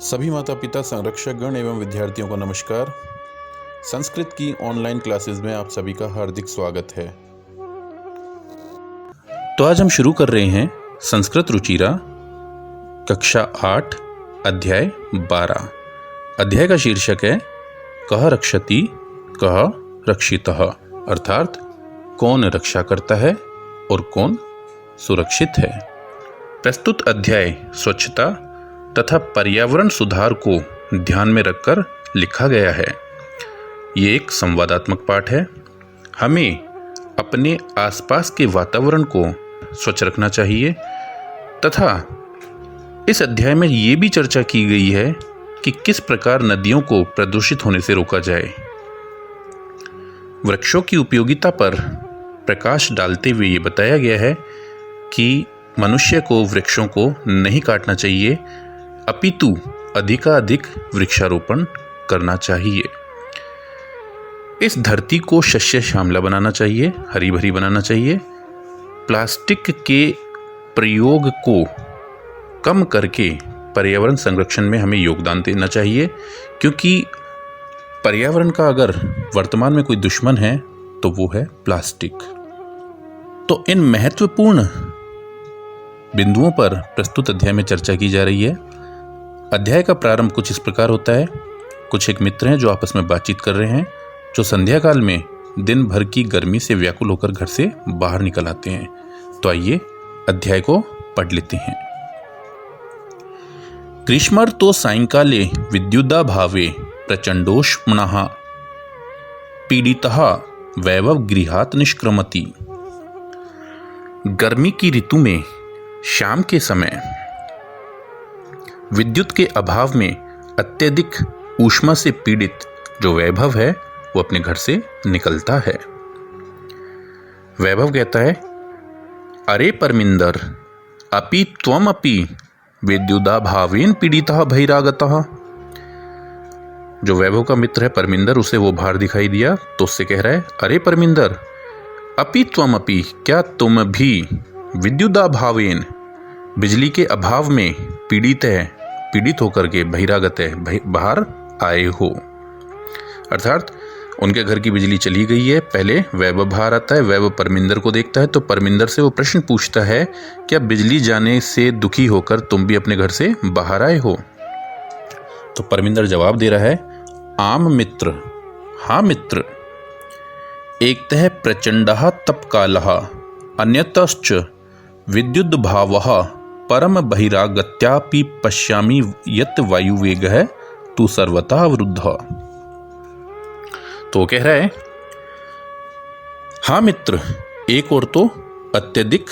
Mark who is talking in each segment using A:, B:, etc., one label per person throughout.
A: सभी माता पिता, संरक्षकगण एवं विद्यार्थियों को नमस्कार। संस्कृत की ऑनलाइन क्लासेस में आप सभी का हार्दिक स्वागत है। तो आज हम शुरू कर रहे हैं संस्कृत रुचिरा कक्षा 8 अध्याय 12। अध्याय का शीर्षक है कः रक्षति कः रक्षितः, अर्थात कौन रक्षा करता है और कौन सुरक्षित है। प्रस्तुत अध्याय स्वच्छता तथा पर्यावरण सुधार को ध्यान में रखकर लिखा गया है। ये एक संवादात्मक पाठ है। हमें अपने आसपास के वातावरण को स्वच्छ रखना चाहिए तथा इस अध्याय में ये भी चर्चा की गई है कि किस प्रकार नदियों को प्रदूषित होने से रोका जाए। वृक्षों की उपयोगिता पर प्रकाश डालते हुए ये बताया गया है कि मनुष्य को वृक्षों को नहीं काटना चाहिए, अपितु अधिकाधिक वृक्षारोपण करना चाहिए। इस धरती को शस्य श्यामला बनाना चाहिए, हरी भरी बनाना चाहिए। प्लास्टिक के प्रयोग को कम करके पर्यावरण संरक्षण में हमें योगदान देना चाहिए, क्योंकि पर्यावरण का अगर वर्तमान में कोई दुश्मन है तो वो है प्लास्टिक। तो इन महत्वपूर्ण बिंदुओं पर प्रस्तुत अध्याय में चर्चा की जा रही है। अध्याय का प्रारंभ कुछ इस प्रकार होता है। कुछ एक मित्र हैं जो आपस में बातचीत कर रहे हैं, जो संध्या काल में दिन भर की गर्मी से व्याकुल होकर घर से बाहर निकल आते हैं। तो आइए अध्याय को पढ़ लेते हैं। ग्रीष्मर्तो सायंकाले विद्युदाभावे प्रचंडोष्मणः पीडितः वैभवगृहात् निष्क्रमति। गर्मी की ऋतु में शाम के समय विद्युत के अभाव में अत्यधिक ऊष्मा से पीड़ित जो वैभव है वो अपने घर से निकलता है। वैभव कहता है, अरे परमिंदर अपि त्वमपि विद्युदाभावेन पीड़ितः बहिरागतः। जो वैभव का मित्र है परमिंदर, उसे वो बाहर दिखाई दिया तो उससे कह रहा है, अरे परमिंदर अपि त्वमपि, क्या तुम भी विद्युदाभावेन बिजली के अभाव में पीड़ित होकर के बहिरागत है, बाहर आए हो। अर्थात उनके घर की बिजली चली गई है। पहले वैभव बाहर आता है, वैभव परमिंदर को देखता है तो परमिंदर से वो प्रश्न पूछता है, क्या बिजली जाने से दुखी होकर तुम भी अपने घर से बाहर आए हो? तो परमिंदर जवाब दे रहा है, आम मित्र, हाँ मित्र। एकतः प्रचंडः तपकालः अन्यतश्च विद्युद्भावः परम बहिरागत्यापि पश्यामि यत् वायुवेगः तु सर्वतः अवरुद्धः। तो कह रहा है, हाँ मित्र, एक और तो अत्यधिक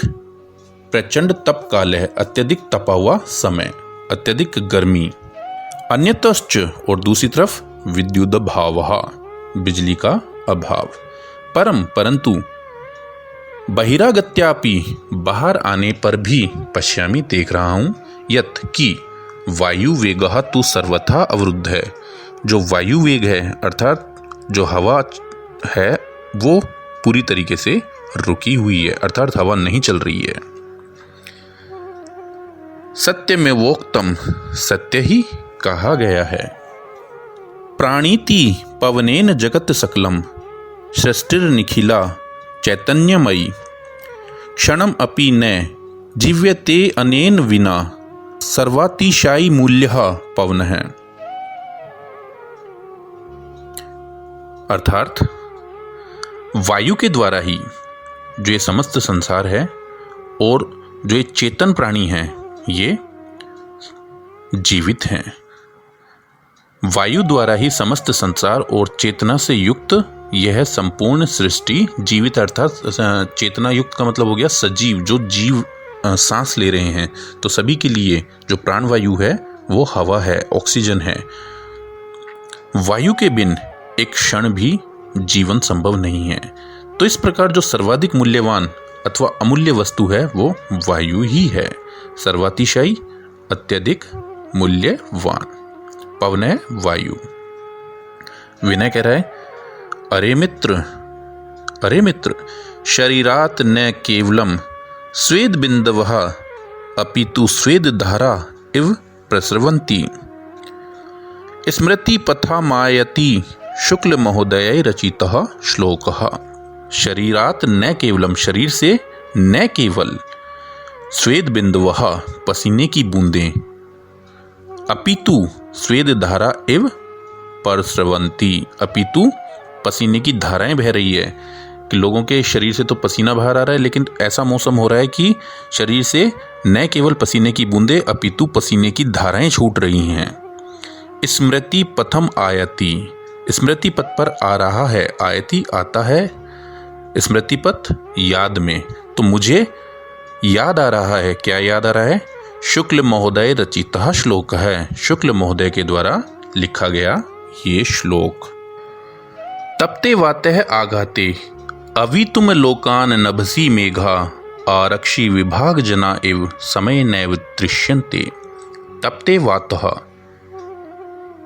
A: प्रचंड तप काल है, अत्यधिक तपा हुआ समय, अत्यधिक गर्मी। अन्यतश्च, और दूसरी तरफ विद्युत भावः, बिजली का अभाव। परंतु बहिरागत्यापि, बाहर आने पर भी पश्यामी, देख रहा हूं, यत् कि वायु वेगः तु सर्वथा अवरुद्ध है। जो वायु वेग है अर्थात जो हवा है वो पूरी तरीके से रुकी हुई है, अर्थात हवा नहीं चल रही है। सत्य में वोक्तम, सत्य ही कहा गया है। प्राणीति पवनेन जगत सकलम सृष्टिर्निखिला चैतन्यमयी क्षणम अपि न जीव्यते अनेन विना सर्वातिशायी मूल्यः पवनः। अर्थात वायु के द्वारा ही जो ये समस्त संसार है और जो ये चेतन प्राणी हैं ये जीवित हैं। वायु द्वारा ही समस्त संसार और चेतना से युक्त यह संपूर्ण सृष्टि जीवित, अर्थात चेतना युक्त का मतलब हो गया सजीव, जो जीव सांस ले रहे हैं। तो सभी के लिए जो प्राणवायु है वो हवा है, ऑक्सीजन है। वायु के बिन एक क्षण भी जीवन संभव नहीं है। तो इस प्रकार जो सर्वाधिक मूल्यवान अथवा अमूल्य वस्तु है वो वायु ही है। सर्वातिशायी, अत्यधिक मूल्यवान, पवन है वायु। विनय कह रहा है, अरे मित्र शरीरात न केवलम स्वेद बिंदवः अपितु स्वेद धारा इव प्रसरवंती। स्मृति पथामायति शुक्ल महोदय रचितः श्लोकः। शरीरात न केवलम, शरीर से न केवल, स्वेद बिंदुवः पसीने की बूंदें, अपितु स्वेद धारा एव परस्रवंती, अपितु पसीने की धाराएं बह रही है कि लोगों के शरीर से तो पसीना बाहर आ रहा है, लेकिन ऐसा मौसम हो रहा है कि शरीर से न केवल पसीने की बूंदें अपितु पसीने की धाराएं छूट रही हैं। स्मृति पथम आयति, स्मृति पथ पर आ रहा है, आयति आता है, स्मृति पथ याद में, तो मुझे याद आ रहा है। क्या याद आ रहा है? शुक्ल महोदय रचितः श्लोक है, शुक्ल महोदय के द्वारा लिखा गया ये श्लोक। तप्ते वातः आघाते अवितुम लोकान नभसी मेघा, आरक्षी विभाग जना एव समय नैव दृश्यन्ते। तप्ते वातः,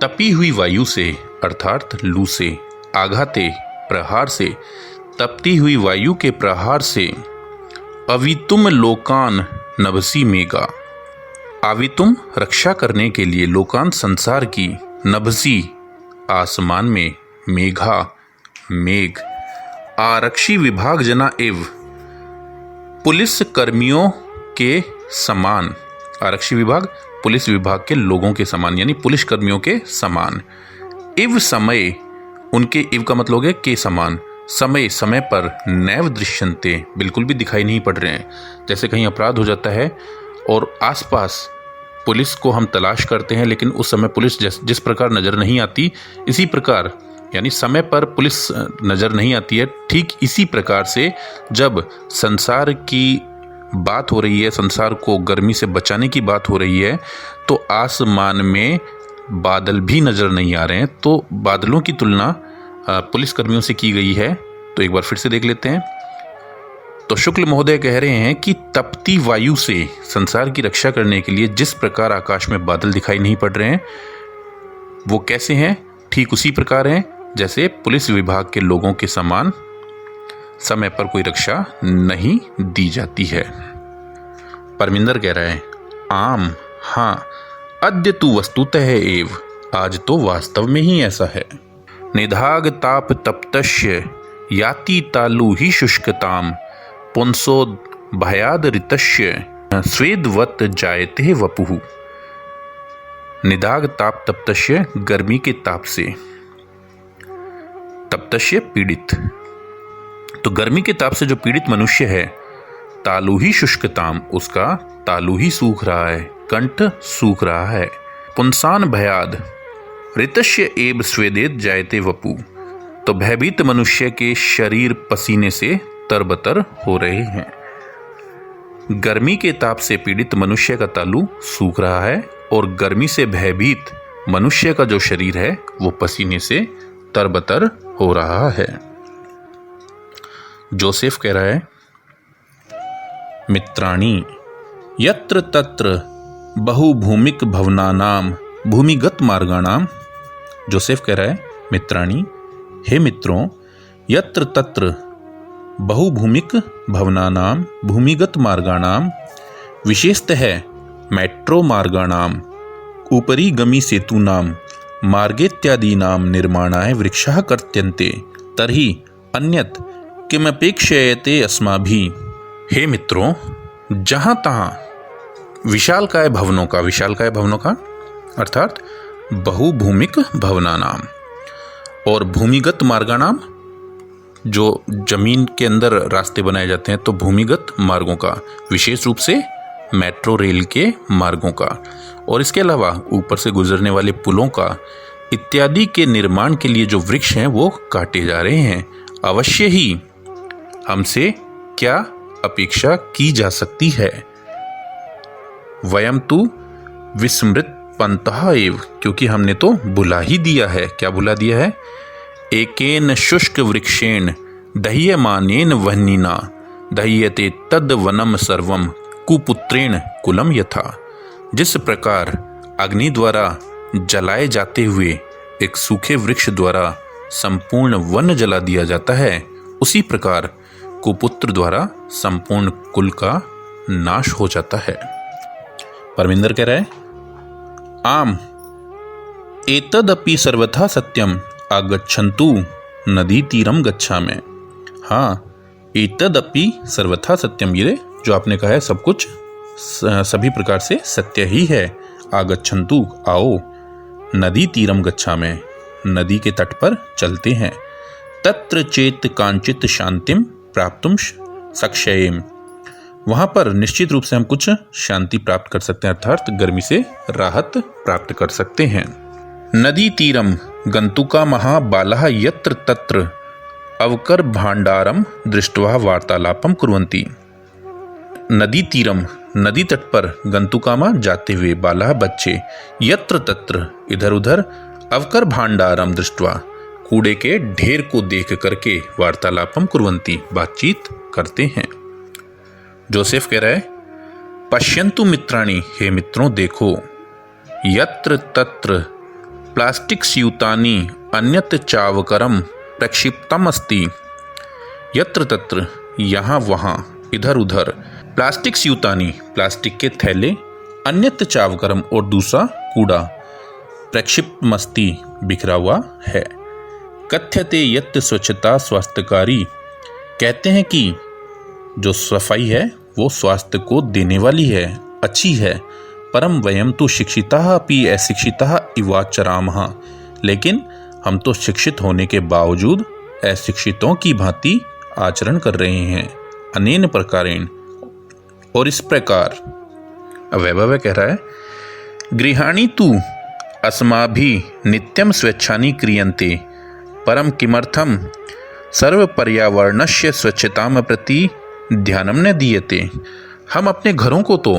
A: तपी हुई वायु से अर्थात लू से, आघाते प्रहार से, तपती हुई वायु के प्रहार से, अवितुम लोकान नभसी मेघा, अवितुम रक्षा करने के लिए, लोकान संसार की, नभसी आसमान में, मेघा मेघ, आरक्षी विभाग जना एव पुलिस कर्मियों के समान, आरक्षी विभाग पुलिस विभाग के लोगों के समान, यानी पुलिस कर्मियों के समान। इव समय, उनके इव का मतलब है के समान, समय समय पर, नैव दृश्यन्ते बिल्कुल भी दिखाई नहीं पड़ रहे हैं। जैसे कहीं अपराध हो जाता है और आसपास पुलिस को हम तलाश करते हैं, लेकिन उस समय पुलिस जिस प्रकार नज़र नहीं आती, इसी प्रकार यानी समय पर पुलिस नज़र नहीं आती है, ठीक इसी प्रकार से जब संसार की बात हो रही है, संसार को गर्मी से बचाने की बात हो रही है, तो आसमान में बादल भी नज़र नहीं आ रहे हैं। तो बादलों की तुलना पुलिस कर्मियों से की गई है। तो एक बार फिर से देख लेते हैं। तो शुक्ल महोदय कह रहे हैं कि तपती वायु से संसार की रक्षा करने के लिए जिस प्रकार आकाश में बादल दिखाई नहीं पड़ रहे हैं, वो कैसे हैं? ठीक उसी प्रकार हैं जैसे पुलिस विभाग के लोगों के समान समय पर कोई रक्षा नहीं दी जाती है। परमिंदर कह रहा है आम, हाँ, अद्य तु वस्तुतः एव, आज तो वास्तव में ही ऐसा है। निधाग ताप तप्तस्य याति तालु ही शुष्कताम, पुंसो भयाद ऋतस्य स्वेदवत जायते वपुः। निधाग ताप तप्तस्य, गर्मी के ताप से, तप्तस्य पीड़ित, तो गर्मी के ताप से जो पीड़ित मनुष्य है, तालु ही शुष्कताम, उसका तालु ही सूख रहा है, कंठ सूख रहा है। पुंसान भयाद ऋतस्य एव स्वेदेत जायते वपु, तो भयभीत मनुष्य के शरीर पसीने से तरबतर हो रहे हैं। गर्मी के ताप से पीड़ित मनुष्य का तालु सूख रहा है और गर्मी से भयभीत मनुष्य का जो शरीर है वो पसीने से तरबतर हो रहा है। जोसेफ कह रहा है मित्राणि यत्र तत्र बहुभूमिक भवनानाम भूमिगत मार्गाणाम। जोसेफ कह रहा है मित्राणि, हे मित्रों, यत्र तत्र बहुभूमिक भवनानाम भूमिगत मार्गाणाम, विशेषतः मेट्रो मार्गाणाम उपरि गमी सेतूनाम मार्गेत्यादीनाम निर्माणाय वृक्षाः कर्त्यन्ते तर्हि अन्यत् किमपेक्षयते अस्माभिः। हे मित्रों, जहाँ तहाँ विशालकाय भवनों का अर्थात बहुभूमिक भवनानाम और भूमिगत मार्गाणाम, जो जमीन के अंदर रास्ते बनाए जाते हैं, तो भूमिगत मार्गों का, विशेष रूप से मेट्रो रेल के मार्गों का, और इसके अलावा ऊपर से गुजरने वाले पुलों का इत्यादि के निर्माण के लिए जो वृक्ष हैं वो काटे जा रहे हैं। अवश्य ही हमसे क्या अपेक्षा की जा सकती है? वयम तु विस्मृत पंतः एव, क्योंकि हमने तो भुला ही दिया है। क्या भुला दिया है? एकेन शुष्क वृक्षेण दह्यमानेन वह्निना दह्यते तद वनम सर्वम कुपुत्रेण कुलम यथा। जिस प्रकार अग्नि द्वारा जलाए जाते हुए एक सूखे वृक्ष द्वारा संपूर्ण वन जला दिया जाता है, उसी प्रकार कुपुत्र द्वारा संपूर्ण कुल का नाश हो जाता है। परमिंदर कह रहा है आम, एतदपि सर्वथा सत्यम आगच्छन्तु नदी तीरम गच्छामि। हाँ, एतदपि सर्वथा सत्यम, ये जो आपने कहा है सब कुछ सभी प्रकार से सत्य ही है। आगच्छन्तु, आओ, नदी तीरम गच्छामि, नदी के तट पर चलते हैं। तत्र चेत कांचित शांतिम प्राप्तुम सक्षयेम, वहाँ पर निश्चित रूप से हम कुछ शांति प्राप्त कर सकते हैं, अर्थात गर्मी से राहत प्राप्त कर सकते हैं। नदी तीरम गंतुका महाबालः यत्र तत्र अवकर भांडारम दृष्ट्वा वार्तालापम कुर्वन्ति। नदी तीरम, नदी तट पर गंतुकामा जाते हुए बालः बच्चे, यत्र तत्र इधर उधर, अवकर भांडारम दृष्ट्वा कूड़े के ढेर को देख करके, वार्तालापम कुर्वन्ति बातचीत करते हैं। जोसेफ कह रहा है, पश्यन्तु मित्राणि, हे मित्रों देखो, यत्र तत्र प्लास्टिक स्यूतानि अन्यत चावकरम प्रक्षिप्तम अस्ति। यत्र तत्र, यहाँ वहाँ, इधर उधर, प्लास्टिक स्यूतानि, प्लास्टिक के थैले, अन्यत चावकरम, और दूसरा कूड़ा, प्रक्षिप्तमस्ति, बिखरा हुआ है। कथ्यते यत् स्वच्छता स्वास्थ्यकारी, कहते हैं कि जो सफाई है वो स्वास्थ्य को देने वाली है, अच्छी है। परम वयम तो शिक्षिताः अपि अशिक्षिताः इवाचरामः, लेकिन हम तो शिक्षित होने के बावजूद अशिक्षितों की भांति आचरण कर रहे हैं। अनेन प्रकारेण, और इस प्रकार। वैभव कह रहा है, गृहाणि तु अस्माभिः नित्यं स्वेच्छानि क्रियन्ते, परम किमर्थम सर्व पर्यावरणस्य स्वच्छताम प्रति ध्यानम न दीयते। हम अपने घरों को तो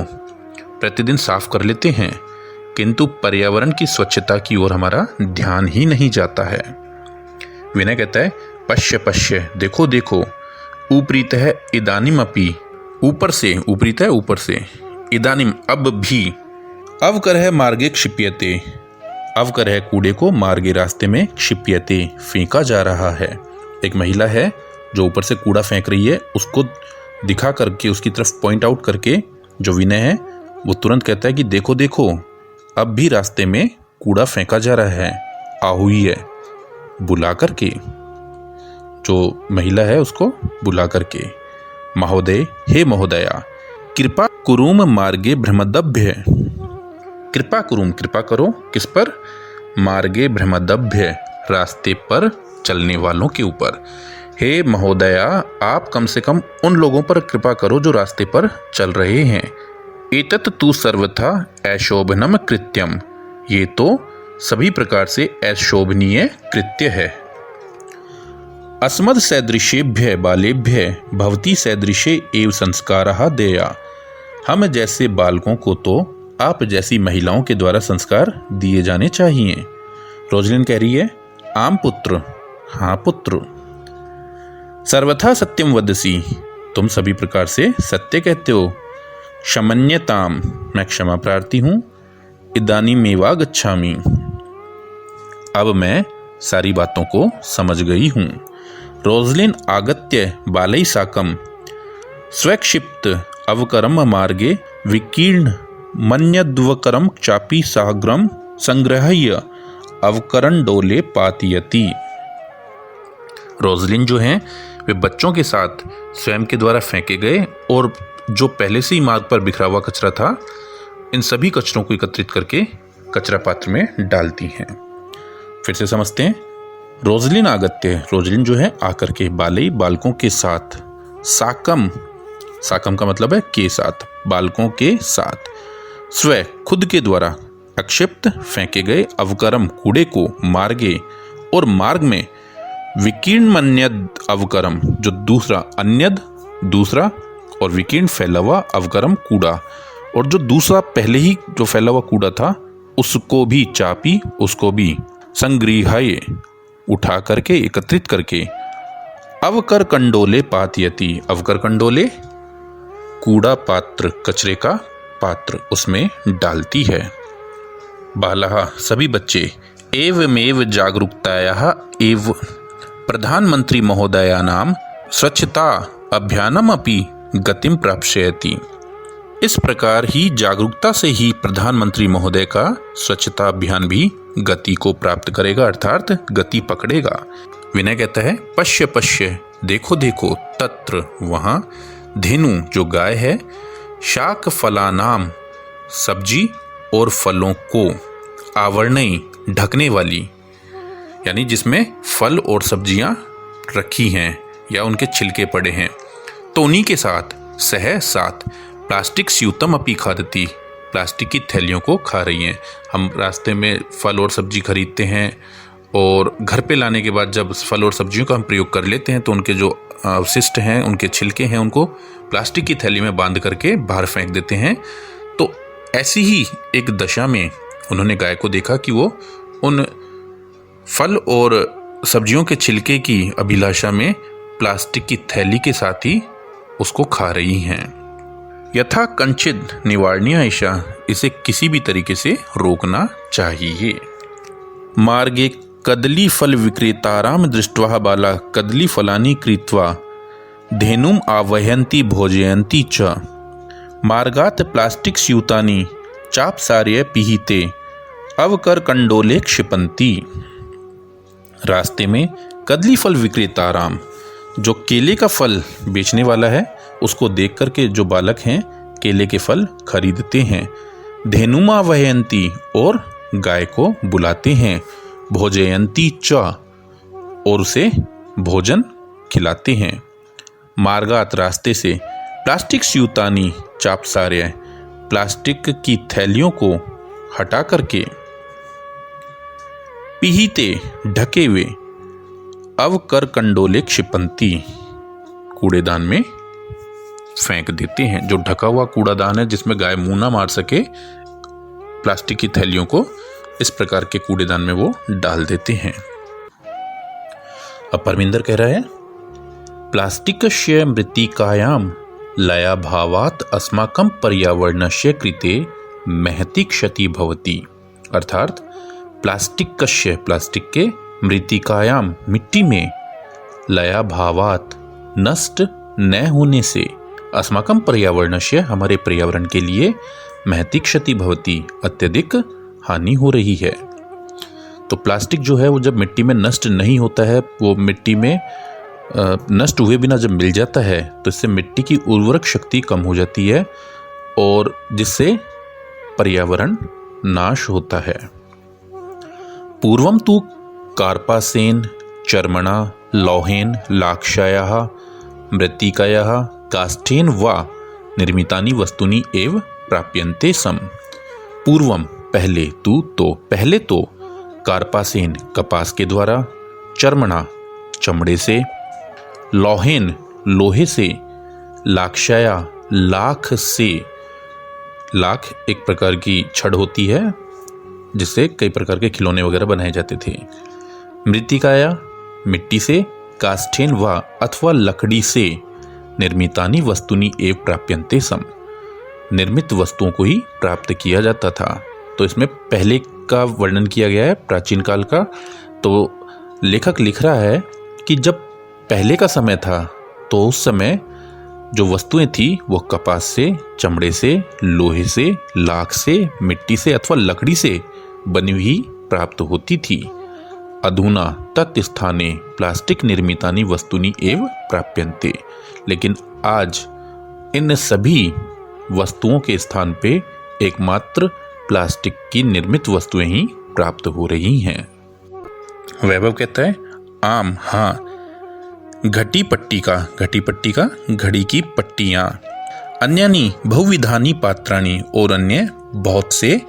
A: प्रतिदिन साफ कर लेते हैं, किंतु पर्यावरण की स्वच्छता की ओर हमारा ध्यान ही नहीं जाता है। विनय कहता है, पश्य पश्य, देखो देखो, ऊपरीतः इदानीम अपि, ऊपर से, ऊपरीतः ऊपर से, इदानीम अब भी, अवकरः मार्गे क्षिप्यते, अवकरः कूड़े को मार्गे रास्ते में, क्षिप्यते फेंका जा रहा है। एक महिला है जो ऊपर से कूड़ा फेंक रही है, उसको दिखा करके, उसकी तरफ पॉइंट आउट करके जो विनय है वो तुरंत कहता है कि देखो देखो, अब भी रास्ते में कूड़ा फेंका जा रहा है। आहुई है, बुला करके, जो महिला है उसको बुला करके, महोदय, हे महोदया, कृपा कुरुम मार्गे भ्रमदभ्य, कृपा कुरुम, कृपा करो, किस पर? मार्गे भ्रमदभ्य, रास्ते पर चलने वालों के ऊपर। हे महोदया, आप कम से कम उन लोगों पर कृपा करो जो रास्ते पर चल रहे हैं। एतत् तु सर्वथा अशोभनम कृत्यम, ये तो सभी प्रकार से अशोभनीय कृत्य है। अस्मद् सदृशेभ्य बालेभ्य भवती सदृशे एव संस्कारः देया, हम जैसे बालकों को तो आप जैसी महिलाओं के द्वारा संस्कार दिए जाने चाहिए। रोजलिन कह रही है, आम पुत्र, हाँ पुत्र। सर्वथा सत्यम वदसी, तुम सभी प्रकार से सत्य कहते हो। क्षमन्यताम, मैं क्षमा प्रार्थी हूँ। इदानीमेवा गच्छामि, अब मैं सारी बातों को समझ गई हूँ। रोजलिन आगत्य बालै साकम स्वक्षिप्त अवकरम मार्गे विकीर्ण मन्यद्वकरम चापी साग्रम संग्रह्य अवकरण डोले पातयति। रोजलिन जो हैं वे बच्चों के साथ स्वयं के द्वारा फेंके गए और जो पहले से ही मार्ग पर बिखरा हुआ कचरा था, इन सभी कचरों को एकत्रित करके कचरा पात्र में डालती हैं। फिर से समझते हैं। रोजलिन आगत्य, रोजलिन जो है आकर के, बालई, बालकों के साथ, साकम, साकम का मतलब है के साथ, बालकों के साथ, स्व, खुद के द्वारा, अक्षिप्त, फेंके गए, अवकरम, कूड़े को, मार्गे, और मार्ग में, विकीर्ण मन्यद अवकरम, जो दूसरा, अन्यद दूसरा, और विकीर्ण फैला हुआ, अवकरम कूड़ा, और जो दूसरा पहले ही जो फैला हुआ कूड़ा था उसको भी, चापी, उसको भी, संग्रहाय, उठा करके, एकत्रित करके, अवकर कंडोले पातयति, अवकर कंडोले, कूड़ा पात्र, कचरे का पात्र, उसमें डालती है। बालः, सभी बच्चे, एवमेव जागरूकतायाः एव प्रधानमंत्री महोदयानां स्वच्छता अभियानम अपि गतिम प्राप्स्यति। इस प्रकार ही जागरूकता से ही प्रधानमंत्री महोदय का स्वच्छता अभियान भी गति को प्राप्त करेगा, अर्थात गति पकड़ेगा। विनय कहता है पश्य पश्य, देखो देखो, तत्र वहाँ, धेनु जो गाय है, शाक फलानाम सब्जी और फलों को, आवरणई ढकने वाली, यानी जिसमें फल और सब्जियां रखी हैं या उनके छिलके पड़े हैं, तो उन्हीं के साथ सह साथ प्लास्टिक स्यूतम अपी खादती, प्लास्टिक की थैलियों को खा रही हैं। हम रास्ते में फल और सब्जी खरीदते हैं और घर पे लाने के बाद जब फल और सब्जियों का हम प्रयोग कर लेते हैं तो उनके जो अवशिष्ट हैं, उनके छिलके हैं, उनको प्लास्टिक की थैली में बांध करके बाहर फेंक देते हैं। तो ऐसी ही एक दशा में उन्होंने गाय को देखा कि वो उन फल और सब्जियों के छिलके की अभिलाषा में प्लास्टिक की थैली के साथ ही उसको खा रही हैं। यथा कंचित निवारणीय ऐसा, इसे किसी भी तरीके से रोकना चाहिए। मार्गे कदली फल विक्रेताराम दृष्ट्वा बाला कदली फलानि कृत्वा धेनुम आवहयन्ति भोजयन्ति च, मार्गात प्लास्टिक स्यूतानि चापसार्य पिहिते अवकर कंडोले क्षिपन्ति। रास्ते में कदली फल विक्रेताराम, जो केले का फल बेचने वाला है, उसको देख करके जो बालक हैं केले के फल खरीदते हैं। धेनुमा वहयंती, और गाय को बुलाते हैं। भोजयंती च, और उसे भोजन खिलाते हैं। मार्गात रास्ते से, प्लास्टिक स्यूतानी चापसार्य, प्लास्टिक की थैलियों को हटा करके, पिहिते ढके हुए, अवकर कंडोले क्षिपंती, कूड़ेदान में फेंक देते हैं। जो ढका हुआ कूड़ादान है जिसमें गाय मुंह ना मार सके, प्लास्टिक की थैलियों को इस प्रकार के कूड़ेदान में वो डाल देते हैं। अब परमिंदर कह रहा है प्लास्टिकस्य मृत्तिकायाम लया भावात अस्माकं पर्यावरणस्य कृते महती क्षति भवति। अर्थात प्लास्टिकस्य, प्लास्टिक के, मृत्तिकायाम मिट्टी में, लया भावात नष्ट न होने से, अस्माकं पर्यावरणस्य हमारे पर्यावरण के लिए, महती क्षति भवति अत्यधिक हानि हो रही है। तो प्लास्टिक जो है वो जब मिट्टी में नष्ट नहीं होता है, वो मिट्टी में नष्ट हुए बिना जब मिल जाता है तो इससे मिट्टी की उर्वरक शक्ति कम हो जाती है और जिससे पर्यावरण नाश होता है। पूर्वम तु कार्पासेन चर्मणा लौहेन लाक्षायाः मृत्तिकायाः काष्ठेन वा निर्मितानि वस्तूनि एव प्राप्यन्ते सम। पूर्वम पहले, तू तो पहले तो, कार्पासेन कपास के द्वारा, चर्मणा चमड़े से, लौहेन लोहे से, लाक्षाया लाख से, लाख एक प्रकार की छड़ होती है जिससे कई प्रकार के खिलौने वगैरह बनाए जाते थे। मृत्तिकाया मिट्टी से, काष्ठेन वा अथवा लकड़ी से, निर्मितानि वस्तुनि एव प्राप्यन्ते सम, निर्मित वस्तुओं को ही प्राप्त किया जाता था। तो इसमें पहले का वर्णन किया गया है, प्राचीन काल का। तो लेखक लिख रहा है कि जब पहले का समय था तो उस समय जो वस्तुएं थी वो कपास से, चमड़े से, लोहे से, लाख से, मिट्टी से अथवा लकड़ी से बनी हुई प्राप्त होती थी। अधुना तत्स्थाने प्लास्टिक निर्मितानि वस्तुनि एव प्राप्यन्ते। लेकिन आज इन सभी वस्तुओं के स्थान पे एकमात्र प्लास्टिक की निर्मित वस्तुएं ही प्राप्त हो रही हैं। वैभव कहता है आम, हाँ, घटी पट्टी का घड़ी की पट्टियां, अन्यानी बहुविधानी पात्राणी, और अन्य बहुत से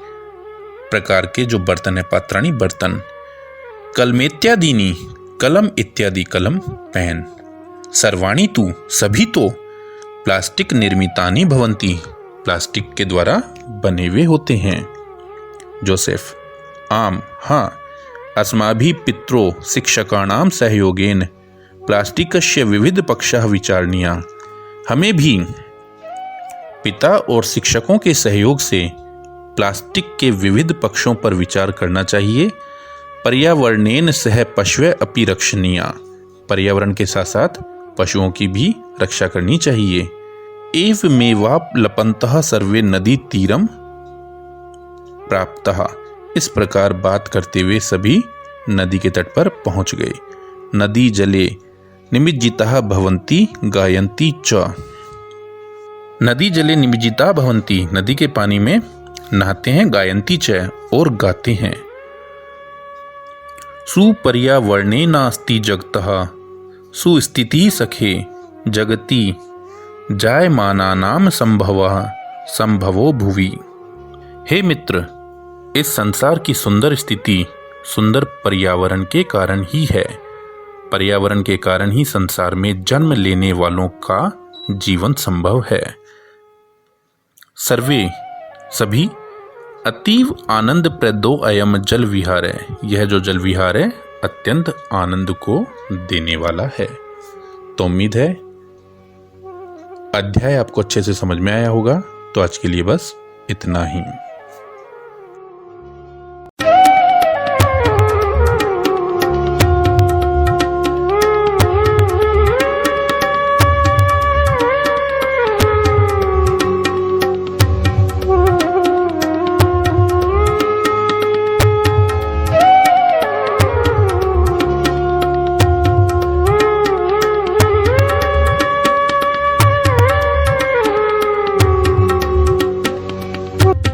A: प्रकार के जो बर्तन है, पात्राणी बर्तन, कलमेत्यादीनी कलम इत्यादि कलम पेन, सर्वाणी तू सभी तो, प्लास्टिक निर्मितानि भवन्ति प्लास्टिक के द्वारा बने हुए होते हैं। जोसेफ आम, हाँ, अस्माभि पित्रो शिक्षकाणाम सहयोगेन प्लास्टिकस्य विविध पक्षः विचारणीया। हमें भी पिता और शिक्षकों के सहयोग से प्लास्टिक के विविध पक्षों पर विचार करना चाहिए। पर्यावरणेन सह पशवे अपि रक्षणीया, पर्यावरण के साथ साथ पशुओं की भी रक्षा करनी चाहिए। एवमेवाप्लपन्तः सर्वे नदी तीरम प्राप्तः। इस प्रकार बात करते हुए सभी नदी के तट पर पहुंच गए। नदी जले निमज्जिताः भवन्ति गायन्ति च। नदी जले निमज्जिता भवन्ति, नदी के पानी में नहाते हैं, गायन्ति च और गाते हैं। सुपर्यावरणे नास्ति जगतः सुस्थिति सखे जगति जायमानानाम संभवो भुवि। हे मित्र, इस संसार की सुंदर स्थिति सुंदर पर्यावरण के कारण ही है। पर्यावरण के कारण ही संसार में जन्म लेने वालों का जीवन संभव है। सर्वे सभी अतीव आनंद प्रदो अयम जल विहार है। यह जो जल विहार है अत्यंत आनंद को देने वाला है। तो उम्मीद है अध्याय आपको अच्छे से समझ में आया होगा। तो आज के लिए बस इतना ही।